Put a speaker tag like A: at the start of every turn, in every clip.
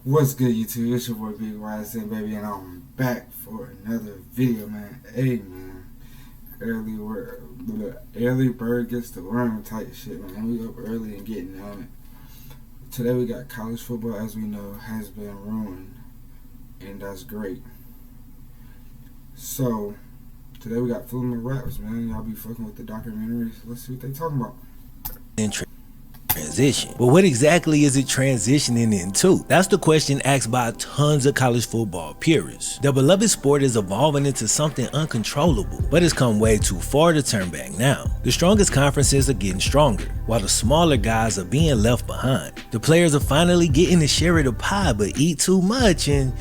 A: What's good, YouTube? It's your boy BIGYSNBABY, and I'm back for another video, man. Hey, man, early bird gets the worm type shit, man. We up early and getting on it. Today we got college football, as we know, has been ruined, and that's great. So today we got FlemloRaps, man. Y'all be fucking with the documentaries. Let's see what they talking about.
B: Transition. But what exactly is it transitioning into? That's the question asked by tons of college football purists. The beloved sport is evolving into something uncontrollable, but it's come way too far to turn back now. The strongest conferences are getting stronger, while the smaller guys are being left behind. The players are finally getting to share of the pie, but eat too much and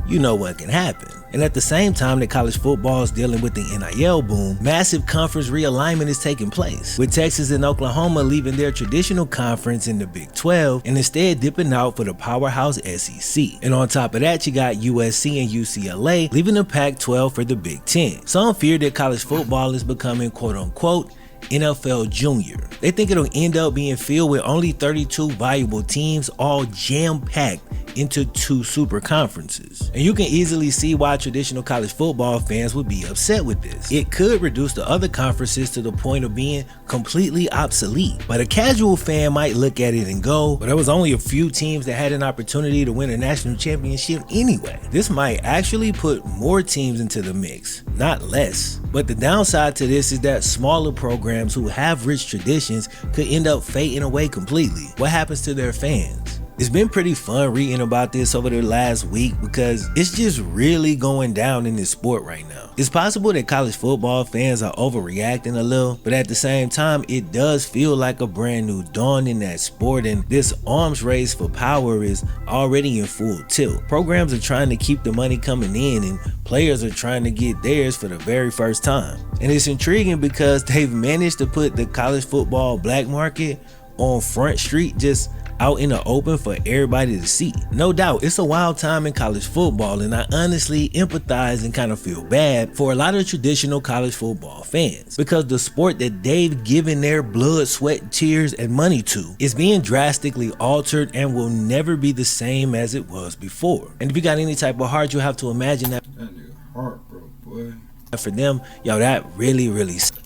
B: you know what can happen. And at the same time that college football is dealing with the NIL boom, massive conference realignment is taking place, with Texas and Oklahoma leaving their traditional conference in the Big 12 and instead dipping out for the powerhouse SEC. And on top of that, you got USC and UCLA leaving the Pac-12 for the Big 10. Some fear that college football is becoming quote-unquote NFL Junior. They think it'll end up being filled with only 32 viable teams, all jam-packed into 2 super conferences. And you can easily see why traditional college football fans would be upset with this. It could reduce the other conferences to the point of being completely obsolete. But a casual fan might look at it and go, but there was only a few teams that had an opportunity to win a national championship anyway. This might actually put more teams into the mix, not less. But the downside to this is that smaller programs who have rich traditions could end up fading away completely. What happens to their fans? It's been pretty fun reading about this over the last week because it's just really going down in this sport right now. It's possible that college football fans are overreacting a little, but at the same time, it does feel like a brand new dawn in that sport, and this arms race for power is already in full tilt. Programs are trying to keep the money coming in, and players are trying to get theirs for the very first time. And it's intriguing because they've managed to put the college football black market on Front Street, just out in the open for everybody to see. No doubt, it's a wild time in college football, and I honestly empathize and kind of feel bad for a lot of traditional college football fans, because the sport that they've given their blood, sweat, tears, and money to is being drastically altered and will never be the same as it was before. And if you got any type of heart, you have to imagine that
A: nigga heart broke, boy.
B: For them, yo, that really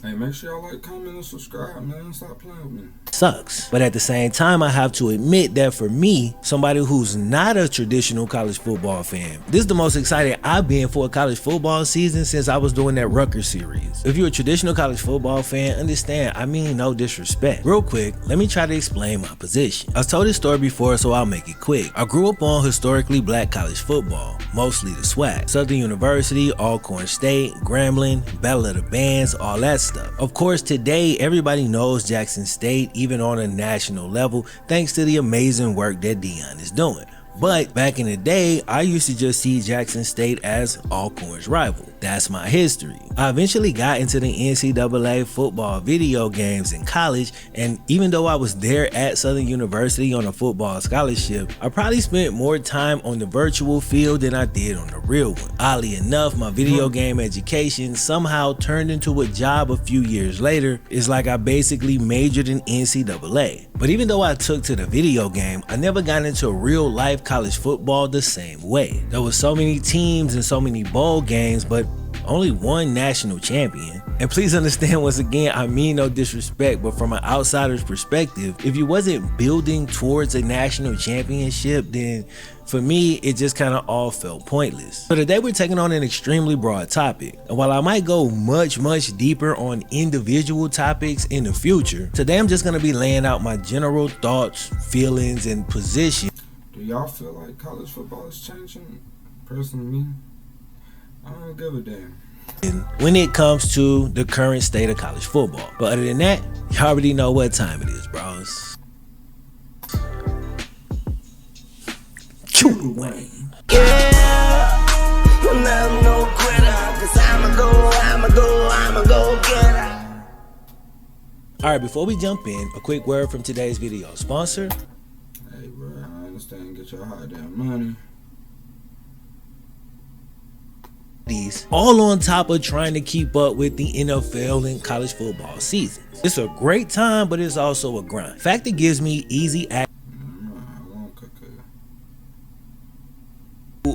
A: Hey, make sure y'all like, comment, and subscribe, man. Stop playing with me.
B: Sucks. But at the same time, I have to admit that for me, somebody who's not a traditional college football fan, this is the most excited I've been for a college football season since I was doing that Rutgers series. If you're a traditional college football fan, understand, I mean no disrespect. Real quick, let me try to explain my position. I've told this story before, so I'll make it quick. I grew up on historically black college football, mostly the SWAC, Southern University, Alcorn State, Grambling, Battle of the Bands, all that stuff. Of course, today everybody knows Jackson State, even on a national level, thanks to the amazing work that Dion is doing. But back in the day, I used to just see Jackson State as Alcorn's rival. That's my history. I eventually got into the NCAA football video games in college, and even though I was there at Southern University on a football scholarship, I probably spent more time on the virtual field than I did on the real one. Oddly enough, my video game education somehow turned into a job a few years later. It's like I basically majored in NCAA. But even though I took to the video game, I never got into real life college football the same way. There were so many teams and so many bowl games, but only one national champion. And please understand, once again, I mean no disrespect, but from an outsider's perspective, if you wasn't building towards a national championship, then for me, it just kind of all felt pointless. So today we're taking on an extremely broad topic. And while I might go much deeper on individual topics in the future, today I'm just gonna be laying out my general thoughts, feelings, and position.
A: Do y'all feel like college football is changing? Personally, me, I don't give a damn
B: when it comes to the current state of college football. But other than that, you already know what time it is, bros. Chew Wayne.
C: Yeah, well, I'm no quitter, 'cause I'ma go get her.
B: Alright, before we jump in, a quick word from today's video sponsor.
A: Hey, bro, I understand. Get your hot damn money.
B: All on top of trying to keep up with the NFL and college football seasons. It's a great time, but it's also a grind. In fact, it gives me easy access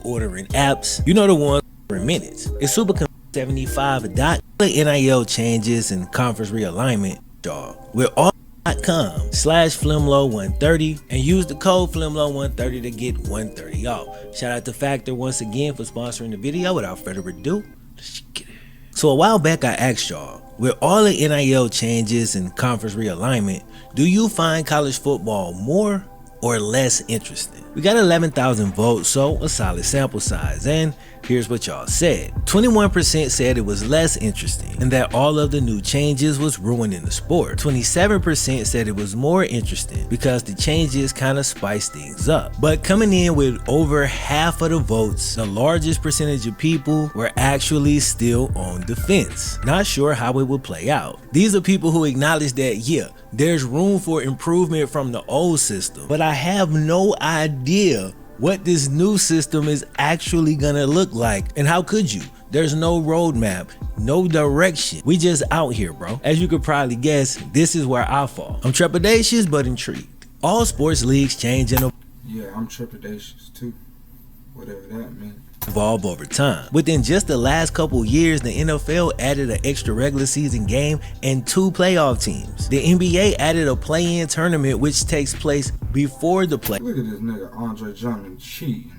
B: ordering apps. You know the ones for minutes. It's super 75 dot the NIL changes and conference realignment, y'all. We're all.com/FlemloRaps and use the code FlemloRaps130 to get 130 off. Shout out to Factor once again for sponsoring the video. Without further ado, let's get it. So a while back I asked y'all, with all the NIL changes and conference realignment, do you find college football more or less interesting? We got 11,000 votes, so a solid sample size, and here's what y'all said. 21% said it was less interesting and that all of the new changes was ruining the sport. 27% said it was more interesting because the changes kind of spiced things up. But coming in with over half of the votes, the largest percentage of people were actually still on the fence, not sure how it would play out. These are people who acknowledge that, yeah, there's room for improvement from the old system, but I have no idea what this new system is actually gonna look like. And how could you? There's no roadmap, no direction. We just out here, bro. As you could probably guess, this is where I fall. I'm trepidatious but intrigued. All sports leagues change and
A: Yeah, I'm trepidatious too. Whatever that means.
B: Evolve over time. Within just the last couple years, the NFL added an extra regular season game and 2 playoff teams. The NBA added a play-in tournament which takes place before the play.
A: Look at this nigga Andre Drummond cheating.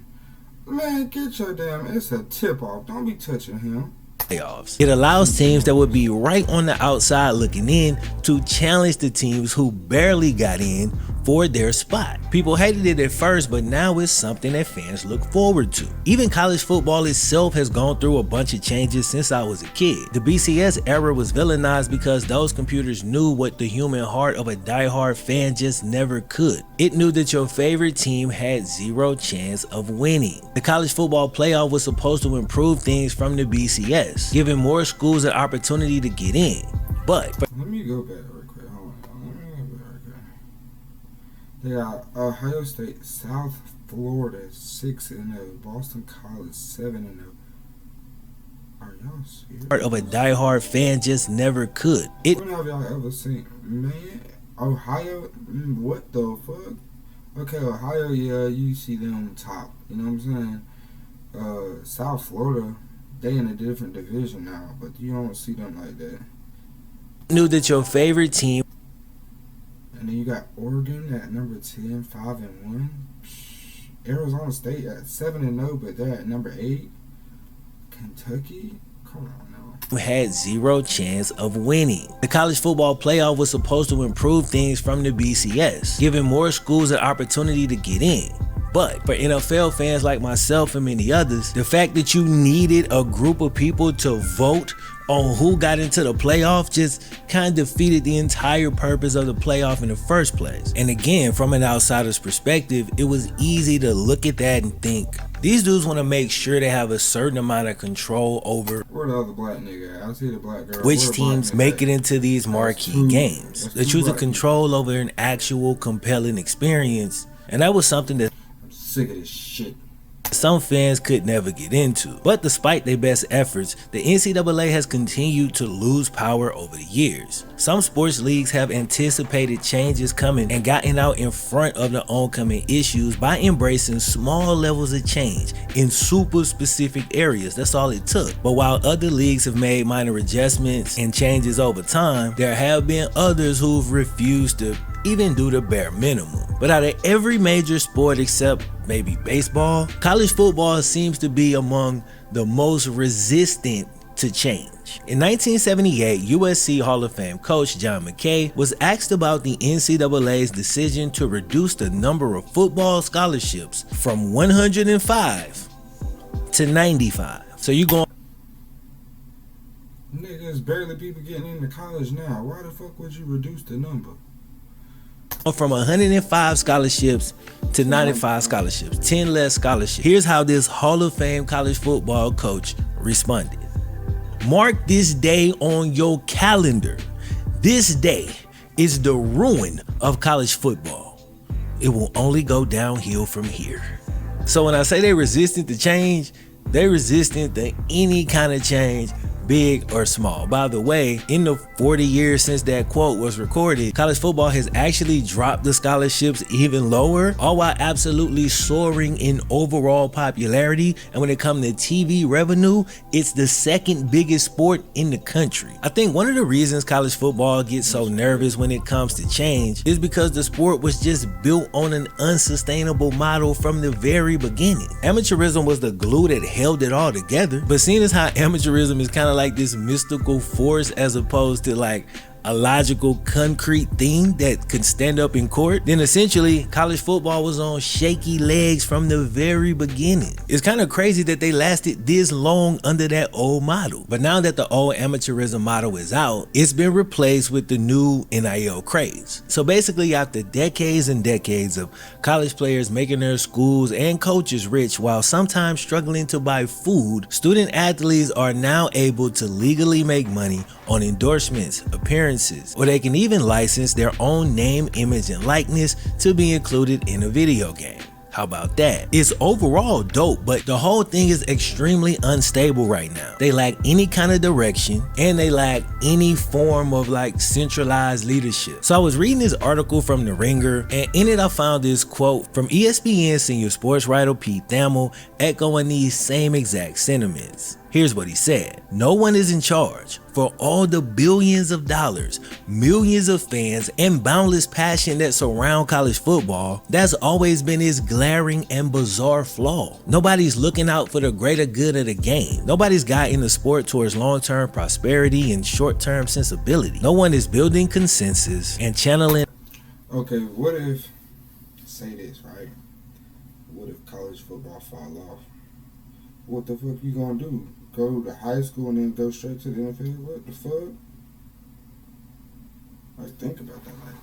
A: Man, get your damn, it's a tip-off. Don't be touching him.
B: Playoffs. It allows teams that would be right on the outside looking in to challenge the teams who barely got in for their spot. People hated it at first, but now it's something that fans look forward to. Even college football itself has gone through a bunch of changes since I was a kid. The BCS era was villainized because those computers knew what the human heart of a diehard fan just never could. It knew that your favorite team had 0 chance of winning. The college football playoff was supposed to improve things from the BCS, giving more schools an opportunity to get in. But
A: let me go back real quick. Hold on. Let me go back real quick. They got Ohio State, South Florida 6-0, Boston College 7-0. Are y'all serious?
B: Part of a diehard fan just never could.
A: When have y'all ever seen, man? Ohio, what the fuck? Okay, Ohio, yeah, you see them top. You know what I'm saying? South Florida, they in a different division now, but you don't see them like that.
B: Knew that your favorite team.
A: And then you got Oregon at number 10, 5-1. Arizona State at 7-0, but they're at number 8. Kentucky, come on now.
B: Had 0 chance of winning. The college football playoff was supposed to improve things from the BCS, giving more schools an opportunity to get in. But for NFL fans like myself and many others, the fact that you needed a group of people to vote on who got into the playoff just kind of defeated the entire purpose of the playoff in the first place. And again, from an outsider's perspective, it was easy to look at that and think, these dudes want to make sure they have a certain amount of control over
A: where the other black nigga at? I see the black girl.
B: Which teams make it into these marquee games. They're choosing control over an actual compelling experience, and that was something that
A: I'm sick of this shit.
B: some fans could never get into. But despite their best efforts, the NCAA has continued to lose power over the years. Some sports leagues have anticipated changes coming and gotten out in front of the oncoming issues by embracing small levels of change in super specific areas. That's all it took. But while other leagues have made minor adjustments and changes over time, there have been others who've refused to even do the bare minimum. But out of every major sport except maybe baseball, college football seems to be among the most resistant to change. In 1978, USC Hall of Fame coach John McKay was asked about the NCAA's decision to reduce the number of football scholarships from 105 to 95. So you going
A: Niggas, barely people getting into college now. Why the fuck would you reduce the number?
B: From 105 scholarships to 95 scholarships, 10 less scholarships. Here's how this Hall of Fame college football coach responded. Mark this day on your calendar. This day is the ruin of college football. It will only go downhill from here. So when I say they're resistant to change, they're resistant to any kind of change big or small. By the way, in the 40 years since that quote was recorded, college football has actually dropped the scholarships even lower, all while absolutely soaring in overall popularity. And when it comes to TV revenue, it's the second biggest sport in the country. I think one of the reasons college football gets so nervous when it comes to change is because the sport was just built on an unsustainable model from the very beginning. Amateurism was the glue that held it all together, but seeing as how amateurism is kind of like this mystical force as opposed to like a logical concrete thing that could stand up in court, then essentially college football was on shaky legs from the very beginning. It's kind of crazy that they lasted this long under that old model. But now that the old amateurism model is out, it's been replaced with the new NIL craze. So basically, after decades and decades of college players making their schools and coaches rich while sometimes struggling to buy food, student athletes are now able to legally make money on endorsements, appearances, or they can even license their own name, image, and likeness to be included in a video game. How about that? It's overall dope, but the whole thing is extremely unstable right now. They lack any kind of direction and they lack any form of like centralized leadership. So I was reading this article from The Ringer, and in it I found this quote from ESPN senior sports writer Pete Thamel echoing these same exact sentiments. Here's what he said: "No one is in charge. For all the billions of dollars, millions of fans, and boundless passion that surround college football, that's always been its glaring and bizarre flaw. Nobody's looking out for the greater good of the game. Nobody's guiding the sport towards long-term prosperity and short-term sensibility. No one is building consensus and channeling."
A: Okay, what if, say this, right? What if college football fall off? What the fuck you gonna do? Go to high school and then go straight to the NFL? What the fuck? Like, think about that. Like,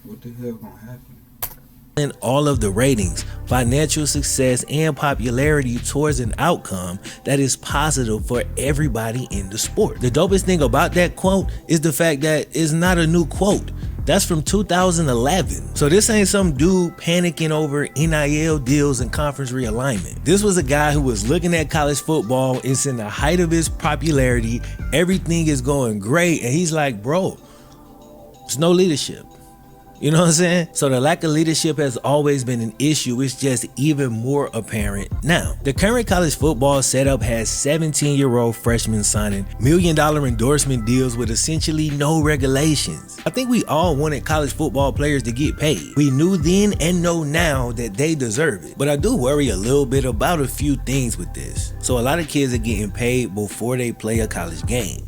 A: what the hell gonna happen?
B: All of the ratings, financial success, and popularity towards an outcome that is positive for everybody in the sport. The dopest thing about that quote is the fact that it's not a new quote. That's from 2011. So this ain't some dude panicking over NIL deals and conference realignment. This was a guy who was looking at college football. It's in the height of its popularity. Everything is going great. And he's like, bro, there's no leadership. You know what I'm saying? So the lack of leadership has always been an issue. It's just even more apparent now. The current college football setup has 17-year-old freshmen signing $1 million endorsement deals with essentially no regulations. I think we all wanted college football players to get paid. We knew then and know now that they deserve it. But I do worry a little bit about a few things with this. So a lot of kids are getting paid before they play a college game.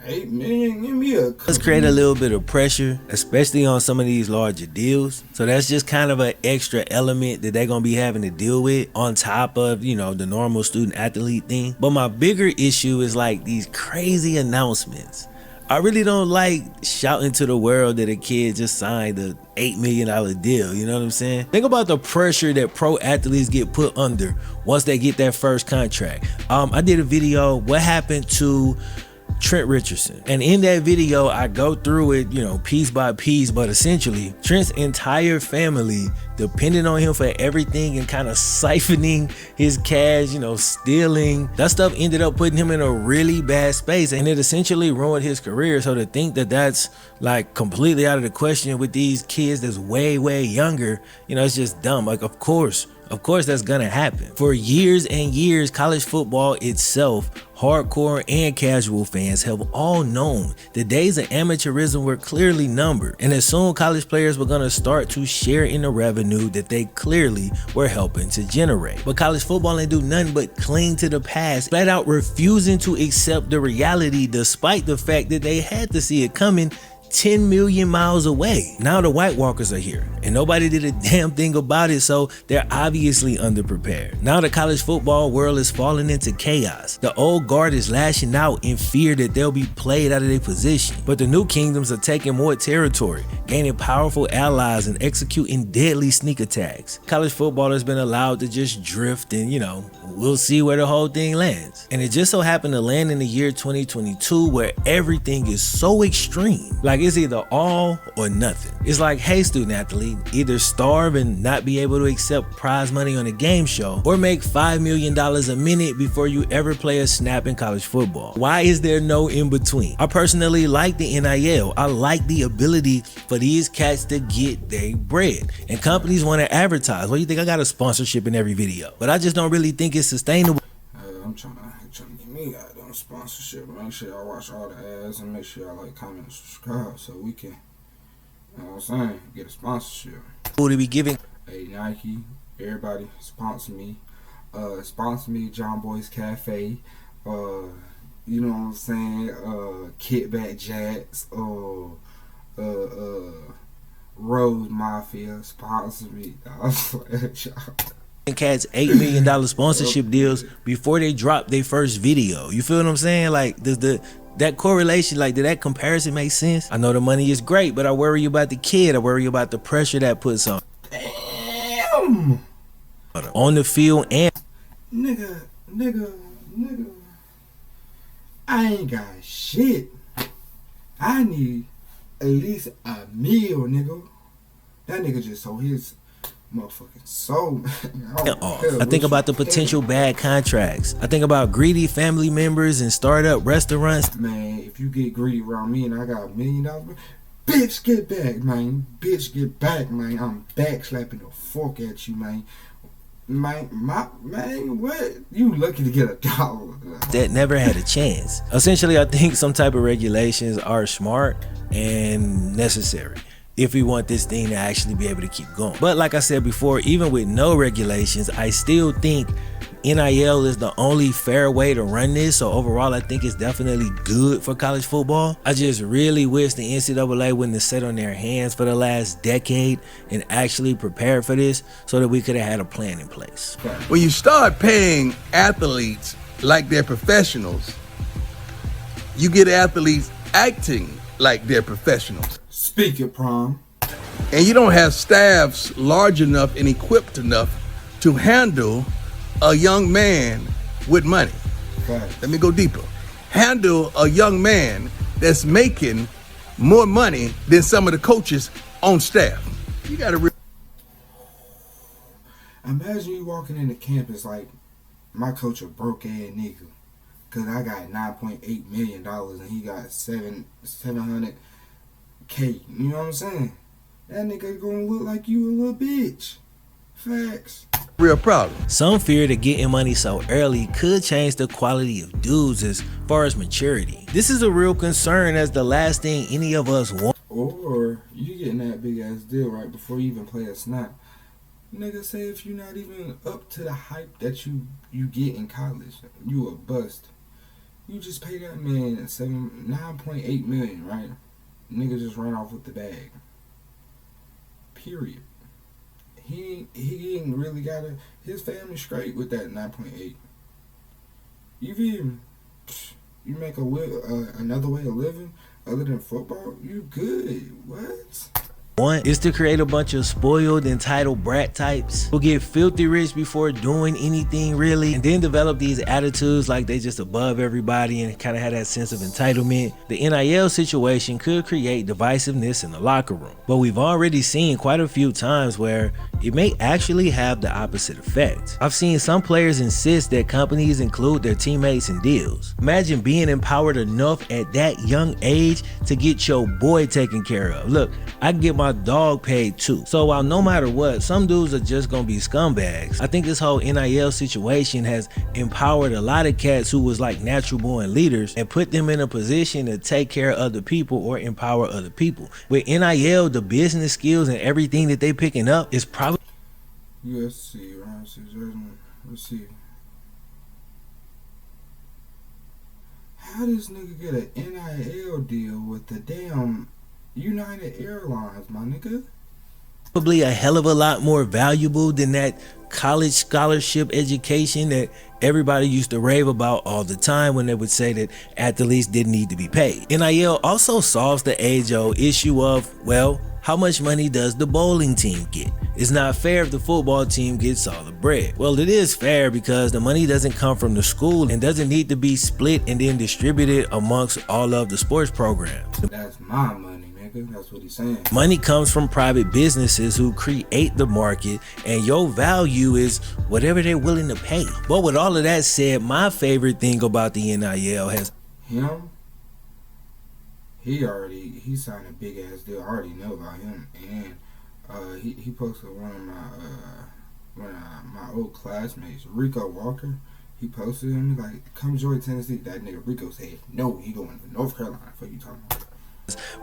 A: $8 million, give me a.
B: Let's create a little bit of pressure, especially on some of these larger deals. So that's just kind of an extra element that they're gonna be having to deal with on top of, you know, the normal student athlete thing. But my bigger issue is like these crazy announcements. I really don't like shouting to the world that a kid just signed a $8 million deal, you know what I'm saying? Think about the pressure that pro athletes get put under once they get that first contract. I did a video, what happened to Trent Richardson, and in that video I go through it, you know, piece by piece, but essentially Trent's entire family depended on him for everything and kind of siphoning his cash, you know, stealing. That stuff ended up putting him in a really bad space, and it essentially ruined his career. So to think that that's like completely out of the question with these kids that's way younger, you know, it's just dumb. Like, of course that's gonna happen. For years and years, college football itself, hardcore and casual fans have all known the days of amateurism were clearly numbered, and as soon college players were gonna start to share in the revenue that they clearly were helping to generate. But college football ain't do nothing but cling to the past, flat out refusing to accept the reality despite the fact that they had to see it coming 10 million miles away. Now the White Walkers are here and nobody did a damn thing about it, so they're obviously underprepared. Now the college football world is falling into chaos. The old guard is lashing out in fear that they'll be played out of their position, but the new kingdoms are taking more territory, gaining powerful allies and executing deadly sneak attacks. College football has been allowed to just drift, and you know, we'll see where the whole thing lands. And it just so happened to land in the year 2022 where everything is so extreme. Like, it's either all or nothing. It's like, hey student athlete, either starve and not be able to accept prize money on a game show, or make $5 million a minute before you ever play a snap in college football. Why is there no in between? I personally like the NIL. I like the ability for these cats to get their bread, and companies want to advertise. Well, you think I got a sponsorship in every video, but I just don't really think it's sustainable.
A: I'm trying to get me out of sponsorship. Make sure y'all watch all the ads and make sure y'all like, comment, and subscribe so we can, you know what I'm saying, get a sponsorship.
B: Who to be giving?
A: Hey Nike, everybody sponsor me. Sponsor me, John Boy's Cafe. You know what I'm saying? Kickback Jacks. Rose Mafia sponsor me.
B: Cats $8 million sponsorship deals before they drop their first video. You feel what I'm saying? Like, does that correlation, like, did that comparison make sense? I know the money is great, but I worry about the kid. I worry about the pressure that puts on.
A: Damn.
B: On the field and
A: nigga. I ain't got shit. I need at least $1 million, nigga. That nigga just sold his motherfucking soul.
B: I think about the potential bad contracts. I think about greedy family members and startup restaurants.
A: Man, if you get greedy around me and I got $1 million, bitch, get back, man. Bitch, get back, man. I'm back slapping the fork at you, man. Man, what? You lucky to get $1.
B: That never had a chance. Essentially, I think some type of regulations are smart and necessary if we want this thing to actually be able to keep going. But like I said before, even with no regulations, I still think NIL is the only fair way to run this. So overall, I think it's definitely good for college football. I just really wish the NCAA wouldn't have sat on their hands for the last decade and actually prepared for this so that we could have had a plan in place.
D: When you start paying athletes like they're professionals, you get athletes acting like they're professionals.
A: Speak it, Prom.
D: And you don't have staffs large enough and equipped enough to handle a young man with money.
A: Right.
D: Let me go deeper. Handle a young man that's making more money than some of the coaches on staff. You gotta
A: imagine you walking into campus like, my coach a broke ass nigga, cause I got $9.8 million and he got 700K. You know what I'm saying? That nigga gonna look like you a little bitch. Facts.
D: Real problem.
B: Some fear that getting money so early could change the quality of dudes as far as maturity. This is a real concern, as the last thing any of us want.
A: Or you getting that big ass deal right before you even play a snap. Nigga, say if you're not even up to the hype that you get in college, you a bust. You just pay that man $9.8 million, right? Nigga just ran off with the bag. Period. He ain't really got his family straight with that 9.8. You feel me? You make another way of living other than football, you good. What?
B: One is to create a bunch of spoiled, entitled brat types who get filthy rich before doing anything really, and then develop these attitudes like they just above everybody and kind of have that sense of entitlement. The NIL situation could create divisiveness in the locker room, but we've already seen quite a few times where it may actually have the opposite effect. I've seen some players insist that companies include their teammates in deals. Imagine being empowered enough at that young age to get your boy taken care of. Look, I get my dog paid too. So while no matter what, some dudes are just gonna be scumbags, I think this whole NIL situation has empowered a lot of cats who was like natural born leaders and put them in a position to take care of other people or empower other people. With NIL, the business skills and everything that they picking up is probably
A: USC, round 6, let's see. How does nigga get an NIL deal with the damn United Airlines, my nigga?
B: probably a hell of a lot more valuable than that college scholarship education that everybody used to rave about all the time when they would say that athletes didn't need to be paid. NIL also solves the age-old issue of, well, how much money does the bowling team get? It's not fair if the football team gets all the bread. Well, it is fair because the money doesn't come from the school and doesn't need to be split and then distributed amongst all of the sports programs.
A: That's my money, nigga. That's what he's saying.
B: Money comes from private businesses who create the market, and your value is whatever they're willing to pay. But with all of that said, my favorite thing about the NIL has
A: him. He signed a big ass deal. I already know about him, and he posted one of my old classmates, Rico Walker. He posted him like, "Come join Tennessee." That nigga Rico said, "No, he going to North Carolina." What you talking about?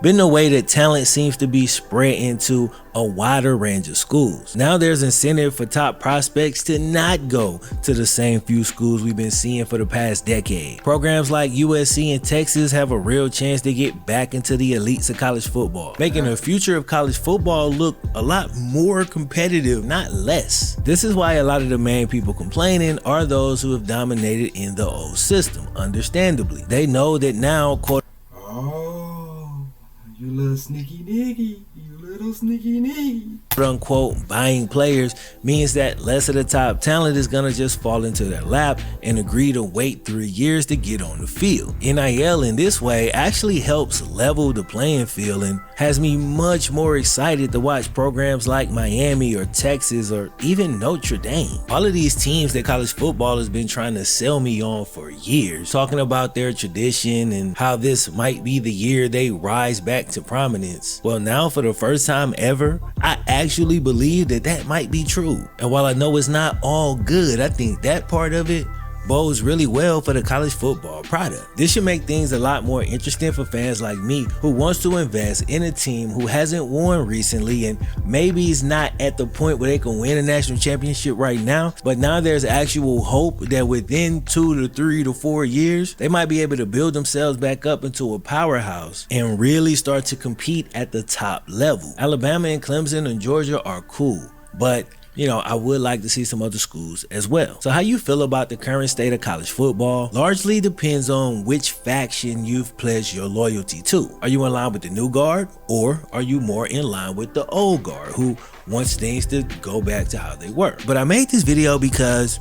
B: been the way that talent seems to be spread into a wider range of schools. Now there's incentive for top prospects to not go to the same few schools we've been seeing for the past decade. Programs like USC and Texas have a real chance to get back into the elites of college football, making the future of college football look a lot more competitive, not less. This is why a lot of the main people complaining are those who have dominated in the old system. Understandably, they know that now, quote,
A: "Oh, you little sneaky niggy, you little sneaky niggy,"
B: unquote, buying players means that less of the top talent is gonna just fall into their lap and agree to wait 3 years to get on the field. NIL in this way actually helps level the playing field and has me much more excited to watch programs like Miami or Texas or even Notre Dame. All of these teams that college football has been trying to sell me on for years, talking about their tradition and how this might be the year they rise back to prominence. Well, now for the first time ever, I actually believe that that might be true. And while I know it's not all good, I think that part of it bodes really well for the college football product. This should make things a lot more interesting for fans like me who wants to invest in a team who hasn't won recently and maybe is not at the point where they can win a national championship right now, but now there's actual hope that within 2 to 3 to 4 years, they might be able to build themselves back up into a powerhouse and really start to compete at the top level. Alabama and Clemson and Georgia are cool, but I would like to see some other schools as well. So how you feel about the current state of college football largely depends on which faction you've pledged your loyalty to. Are you in line with the new guard, or are you more in line with the old guard who wants things to go back to how they were? But I made this video because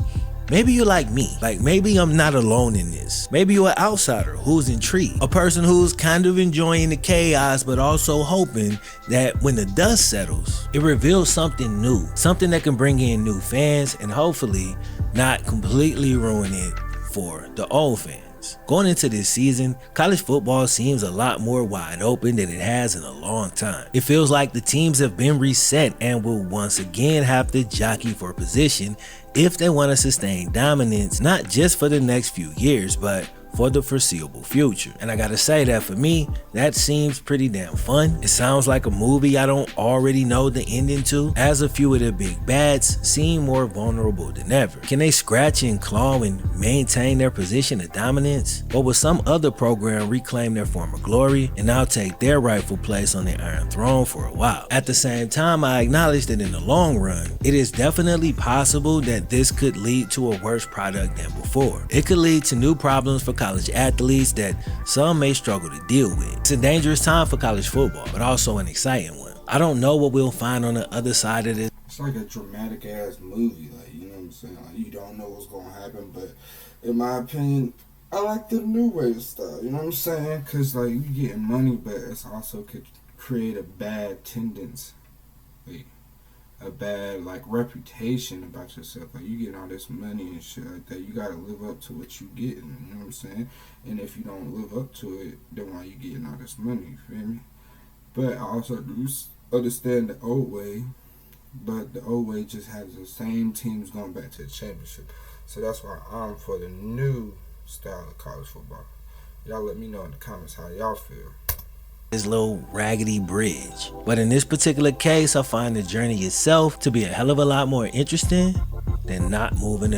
B: maybe you're like me. Like, maybe I'm not alone in this. Maybe you're an outsider who's intrigued. A person who's kind of enjoying the chaos, but also hoping that when the dust settles, it reveals something new. Something that can bring in new fans and hopefully not completely ruin it for the old fans. Going into this season, college football seems a lot more wide open than it has in a long time. It feels like the teams have been reset and will once again have to jockey for position if they want to sustain dominance, not just for the next few years, but for the foreseeable future. And I gotta say that for me, that seems pretty damn fun. It sounds like a movie I don't already know the ending to, as a few of the big bads seem more vulnerable than ever. Can they scratch and claw and maintain their position of dominance? Or will some other program reclaim their former glory and now take their rightful place on the Iron Throne for a while? At the same time, I acknowledge that in the long run, it is definitely possible that this could lead to a worse product than before. It could lead to new problems for college athletes that some may struggle to deal with. It's a dangerous time for college football, but also an exciting one. I don't know what we'll find on the other side of this.
A: It's like a dramatic ass movie, like, you know what I'm saying? Like, you don't know what's gonna happen, but in my opinion, I like the new wave style, you know what I'm saying? Cause like, you getting money, but it's also could create a bad tendency, like a bad like reputation about yourself. Like, you getting all this money and shit like that, you gotta live up to what you getting, you know what I'm saying? And if you don't live up to it, then why you getting all this money, you feel me? But I also do understand the old way, but the old way just has the same teams going back to the championship. So that's why I'm for the new style of college football. Y'all let me know in the comments how y'all feel.
B: This little raggedy bridge. But in this particular case, I find the journey itself to be a hell of a lot more interesting than not moving